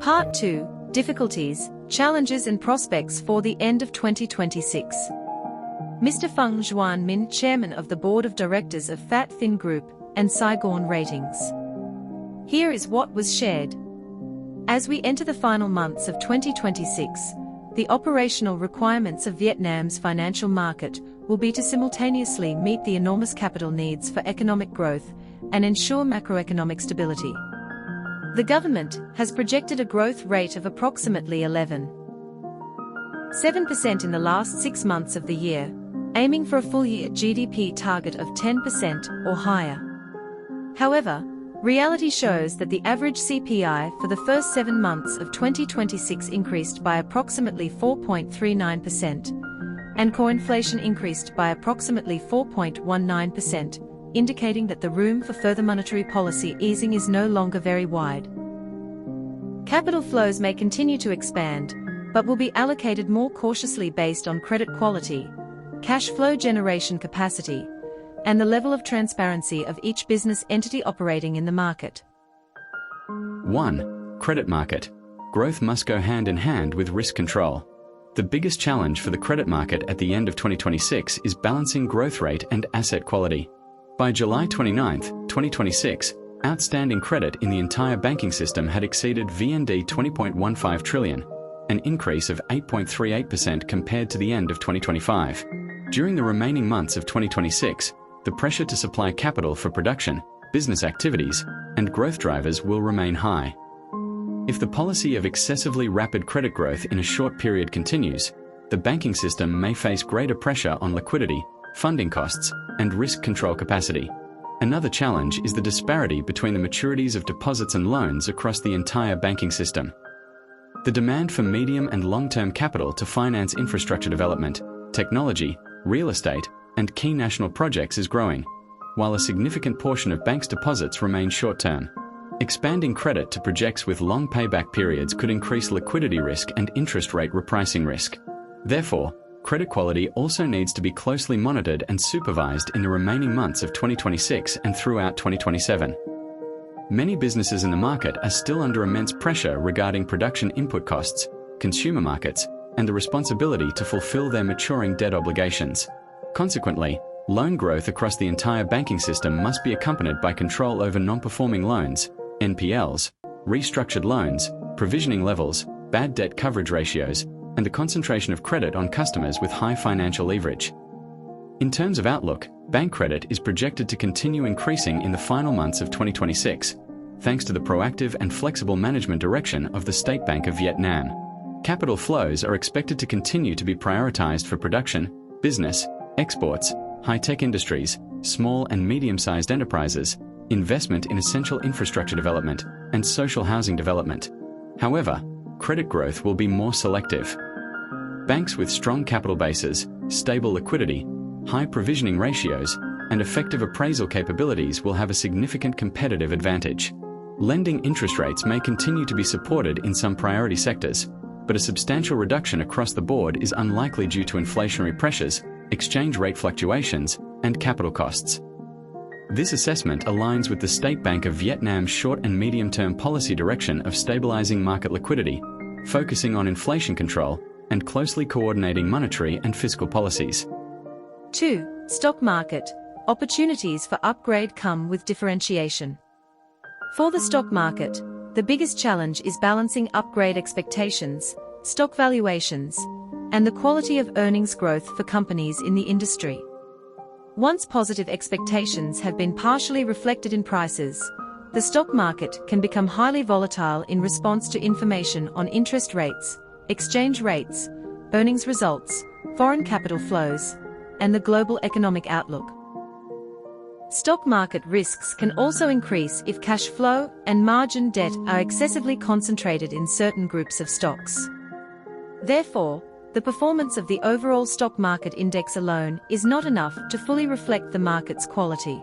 Part 2, Difficulties, Challenges and Prospects for the End of 2026. Mr. Feng Xuanmin, Chairman of the Board of Directors of FatFin Group and Saigon Ratings. Here is what was shared. As we enter the final months of 2026, the operational requirements of Vietnam's financial market will be to simultaneously meet the enormous capital needs for economic growth and ensure macroeconomic stability. The government has projected a growth rate of approximately 11.7% in the last 6 months of the year, aiming for a full-year GDP target of 10% or higher. However, reality shows that the average CPI for the first 7 months of 2026 increased by approximately 4.39%, and core inflation increased by approximately 4.19%, indicating that the room for further monetary policy easing is no longer very wide. Capital flows may continue to expand, but will be allocated more cautiously based on credit quality, cash flow generation capacity, and the level of transparency of each business entity operating in the market. 1. Credit market. Growth must go hand in hand with risk control. The biggest challenge for the credit market at the end of 2026 is balancing growth rate and asset quality. By July 29, 2026, outstanding credit in the entire banking system had exceeded VND 20.15 trillion, an increase of 8.38% compared to the end of 2025. During the remaining months of 2026, the pressure to supply capital for production, business activities, and growth drivers will remain high. If the policy of excessively rapid credit growth in a short period continues, the banking system may face greater pressure on liquidity, funding costs, and risk control capacity. Another challenge is the disparity between the maturities of deposits and loans across the entire banking system. The demand for medium and long-term capital to finance infrastructure development, technology, real estate, and key national projects is growing, while a significant portion of banks' deposits remain short-term. Expanding credit to projects with long payback periods could increase liquidity risk and interest rate repricing risk. Therefore, credit quality also needs to be closely monitored and supervised in the remaining months of 2026 and throughout 2027. Many businesses in the market are still under immense pressure regarding production input costs, consumer markets, and the responsibility to fulfill their maturing debt obligations. Consequently, loan growth across the entire banking system must be accompanied by control over non-performing loans, NPLs, restructured loans, provisioning levels, bad debt coverage ratios, and the concentration of credit on customers with high financial leverage. In terms of outlook, bank credit is projected to continue increasing in the final months of 2026, thanks to the proactive and flexible management direction of the State Bank of Vietnam. Capital flows are expected to continue to be prioritized for production, business, exports, high-tech industries, small and medium-sized enterprises, investment in essential infrastructure development, and social housing development. However, credit growth will be more selective. Banks with strong capital bases, stable liquidity, high provisioning ratios, and effective appraisal capabilities will have a significant competitive advantage. Lending interest rates may continue to be supported in some priority sectors, but a substantial reduction across the board is unlikely due to inflationary pressures, exchange rate fluctuations, and capital costs. This assessment aligns with the State Bank of Vietnam's short and medium-term policy direction of stabilizing market liquidity, focusing on inflation control, and closely coordinating monetary and fiscal policies. 2. Stock market. Opportunities for upgrade come with differentiation. For the stock market, the biggest challenge is balancing upgrade expectations, stock valuations, and the quality of earnings growth for companies in the industry. Once positive expectations have been partially reflected in prices, the stock market can become highly volatile in response to information on interest rates, exchange rates, earnings results, foreign capital flows, and the global economic outlook. Stock market risks can also increase if cash flow and margin debt are excessively concentrated in certain groups of stocks. Therefore, the performance of the overall stock market index alone is not enough to fully reflect the market's quality.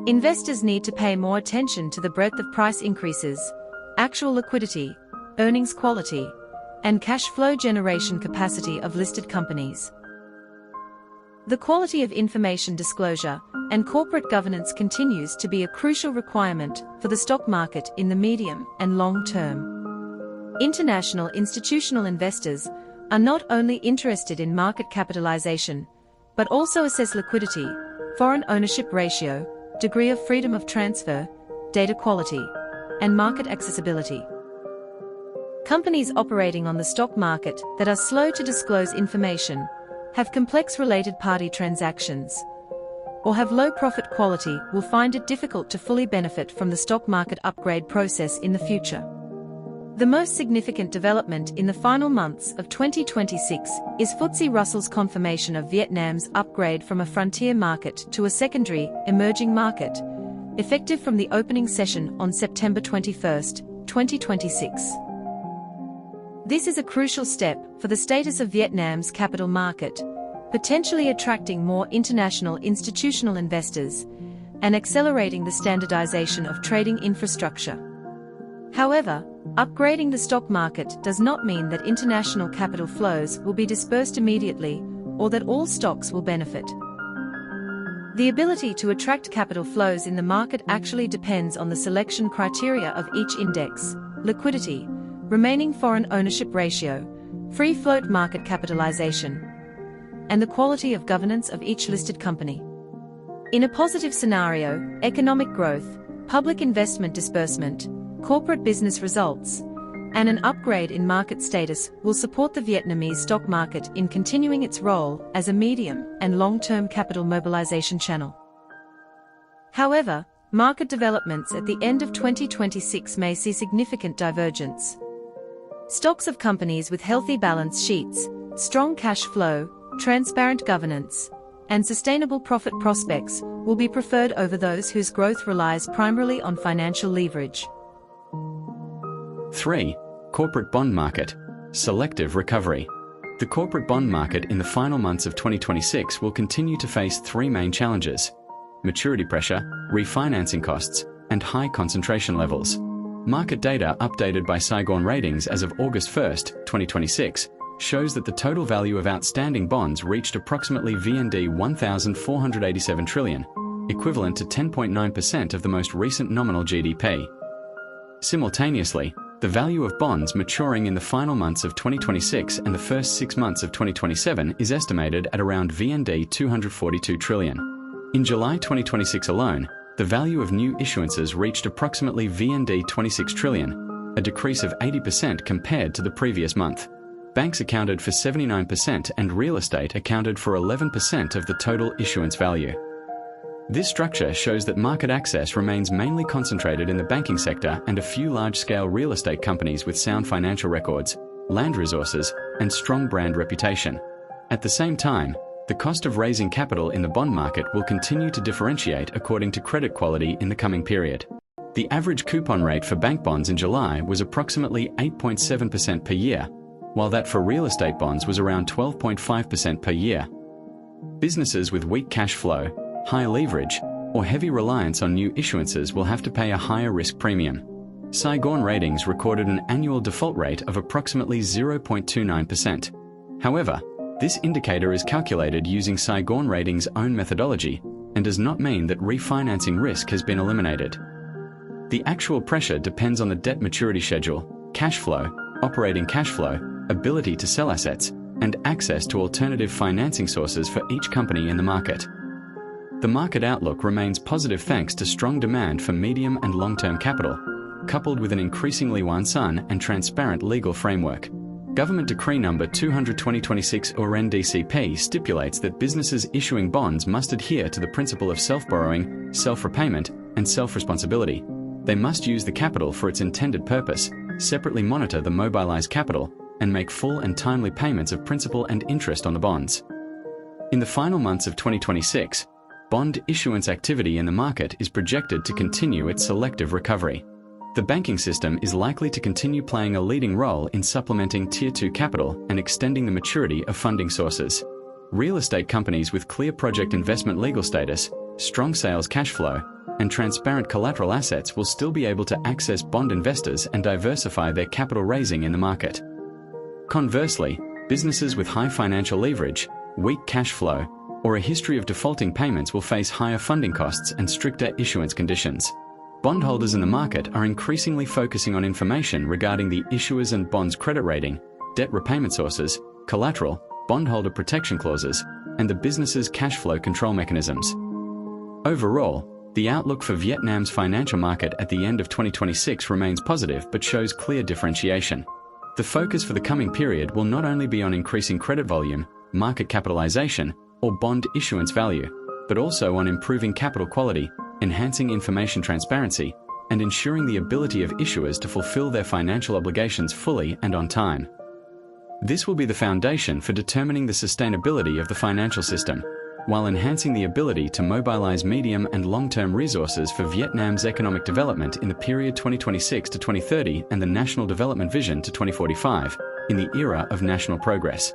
Investors need to pay more attention to the breadth of price increases, actual liquidity, earnings quality, and cash flow generation capacity of listed companies. The quality of information disclosure and corporate governance continues to be a crucial requirement for the stock market in the medium and long term. International institutional investors are not only interested in market capitalization, but also assess liquidity, foreign ownership ratio, degree of freedom of transfer, data quality, and market accessibility. Companies operating on the stock market that are slow to disclose information, have complex related party transactions, or have low profit quality will find it difficult to fully benefit from the stock market upgrade process in the future. The most significant development in the final months of 2026 is FTSE Russell's confirmation of Vietnam's upgrade from a frontier market to a secondary, emerging market, effective from the opening session on September 21, 2026. This is a crucial step for the status of Vietnam's capital market, potentially attracting more international institutional investors and accelerating the standardization of trading infrastructure. However, upgrading the stock market does not mean that international capital flows will be dispersed immediately or that all stocks will benefit. The ability to attract capital flows in the market actually depends on the selection criteria of each index: liquidity, remaining foreign ownership ratio, free float market capitalization, and the quality of governance of each listed company. In a positive scenario, economic growth, public investment disbursement, corporate business results, and an upgrade in market status will support the Vietnamese stock market in continuing its role as a medium and long-term capital mobilization channel. However, market developments at the end of 2026 may see significant divergence. Stocks of companies with healthy balance sheets, strong cash flow, transparent governance, and sustainable profit prospects will be preferred over those whose growth relies primarily on financial leverage. 3. Corporate bond market. Selective recovery. The corporate bond market in the final months of 2026 will continue to face three main challenges: maturity pressure, refinancing costs, and high concentration levels. Market data updated by Saigon Ratings as of August 1, 2026, shows that the total value of outstanding bonds reached approximately VND 1,487 trillion, equivalent to 10.9% of the most recent nominal GDP. Simultaneously, the value of bonds maturing in the final months of 2026 and the first 6 months of 2027 is estimated at around VND 242 trillion. In July 2026 alone, the value of new issuances reached approximately VND 26 trillion, a decrease of 80% compared to the previous month. Banks accounted for 79% and real estate accounted for 11% of the total issuance value. This structure shows that market access remains mainly concentrated in the banking sector and a few large-scale real estate companies with sound financial records, land resources, and strong brand reputation. At the same time, the cost of raising capital in the bond market will continue to differentiate according to credit quality in the coming period. The average coupon rate for bank bonds in July was approximately 8.7% per year, while that for real estate bonds was around 12.5% per year. Businesses with weak cash flow, high leverage, or heavy reliance on new issuances will have to pay a higher risk premium. Saigon Ratings recorded an annual default rate of approximately 0.29%. However, this indicator is calculated using Saigon Ratings' own methodology and does not mean that refinancing risk has been eliminated. The actual pressure depends on the debt maturity schedule, cash flow, operating cash flow, ability to sell assets, and access to alternative financing sources for each company in the market. The market outlook remains positive thanks to strong demand for medium and long-term capital, coupled with an increasingly one-sun and transparent legal framework. Government Decree No. 200/2026 or NDCP stipulates that businesses issuing bonds must adhere to the principle of self-borrowing, self-repayment, and self-responsibility. They must use the capital for its intended purpose, separately monitor the mobilized capital, and make full and timely payments of principal and interest on the bonds. In the final months of 2026, bond issuance activity in the market is projected to continue its selective recovery. The banking system is likely to continue playing a leading role in supplementing Tier 2 capital and extending the maturity of funding sources. Real estate companies with clear project investment legal status, strong sales cash flow, and transparent collateral assets will still be able to access bond investors and diversify their capital raising in the market. Conversely, businesses with high financial leverage, weak cash flow, or a history of defaulting payments will face higher funding costs and stricter issuance conditions. Bondholders in the market are increasingly focusing on information regarding the issuers and bonds' credit rating, debt repayment sources, collateral, bondholder protection clauses, and the business's cash flow control mechanisms. Overall, the outlook for Vietnam's financial market at the end of 2026 remains positive but shows clear differentiation. The focus for the coming period will not only be on increasing credit volume, market capitalization, or bond issuance value, but also on improving capital quality, enhancing information transparency, and ensuring the ability of issuers to fulfill their financial obligations fully and on time. This will be the foundation for determining the sustainability of the financial system, while enhancing the ability to mobilize medium and long-term resources for Vietnam's economic development in the period 2026 to 2030 and the National Development Vision to 2045, in the era of national progress.